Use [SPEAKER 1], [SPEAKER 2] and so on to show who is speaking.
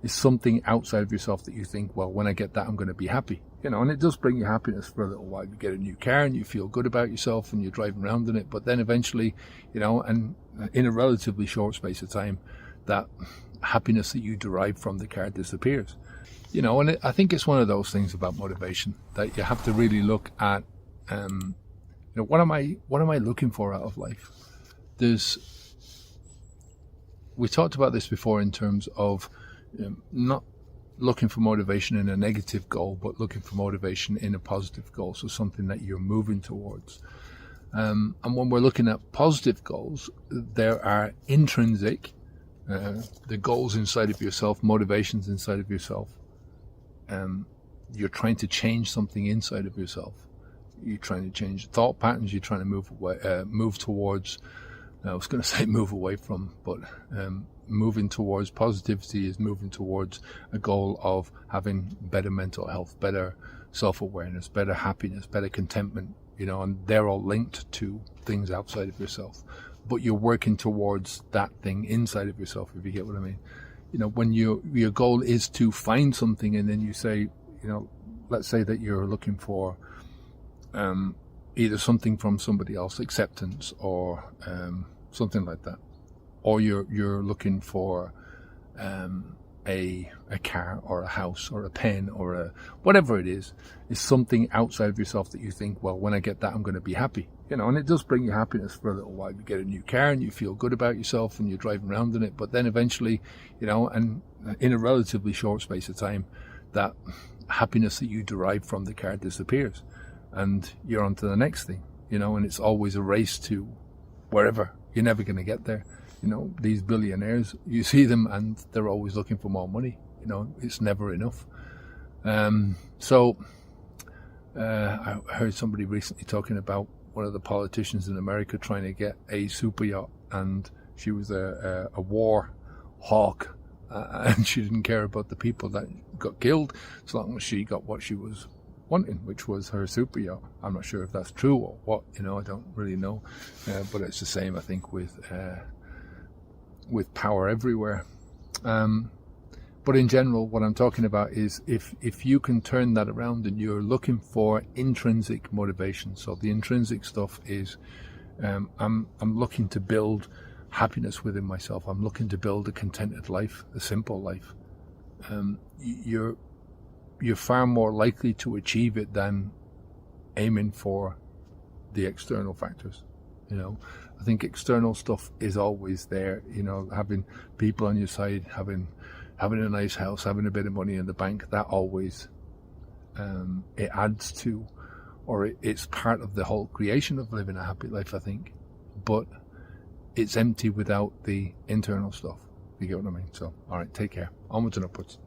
[SPEAKER 1] is something outside of yourself that you think, well, when I get that, I'm going to be happy. And it does bring you happiness for a little while. You get a new car and you feel good about yourself and you're driving around in it. But then eventually, and in a relatively short space of time, that happiness that you derive from the car disappears. And I think it's one of those things about motivation that you have to really look at, what am I looking for out of life? We talked about this before in terms of not looking for motivation in a negative goal, but looking for motivation in a positive goal. So something that you're moving towards. And when we're looking at positive goals, there are intrinsic, the goals inside of yourself, motivations inside of yourself. You're trying to change something inside of yourself. You're trying to change thought patterns. You're trying to move towards. I was going to say move away from, but moving towards positivity is moving towards a goal of having better mental health, better self-awareness, better happiness, better contentment. And they're all linked to things outside of yourself. But you're working towards that thing inside of yourself, if you get what I mean. When your goal is to find something, and then you say, let's say that you're looking for either something from somebody else, acceptance, or something like that, or you're looking for a car or a house or a pen or whatever it is something outside of yourself that you think, well, when I get that, I'm going to be happy. And it does bring you happiness for a little while. You get a new car and you feel good about yourself and you're driving around in it. But then eventually, and in a relatively short space of time, that happiness that you derive from the car disappears and you're on to the next thing, and it's always a race to wherever. You're never going to get there. These billionaires, you see them and they're always looking for more money. It's never enough. I heard somebody recently talking about one of the politicians in America trying to get a super yacht, and she was a war hawk, and she didn't care about the people that got killed as long as she got what she was wanting, which was her super yacht. I'm not sure if that's true or what, I don't really know, but it's the same, I think, with power everywhere. But in general, what I'm talking about is if you can turn that around and you're looking for intrinsic motivation. So the intrinsic stuff is I'm looking to build happiness within myself. I'm looking to build a contented life, a simple life. You're far more likely to achieve it than aiming for the external factors. I think external stuff is always there. Having people on your side, having a nice house, having a bit of money in the bank, that always it adds to, or it's part of the whole creation of living a happy life, I think. But it's empty without the internal stuff. You get what I mean? So, all right, take care. Onwards and upwards.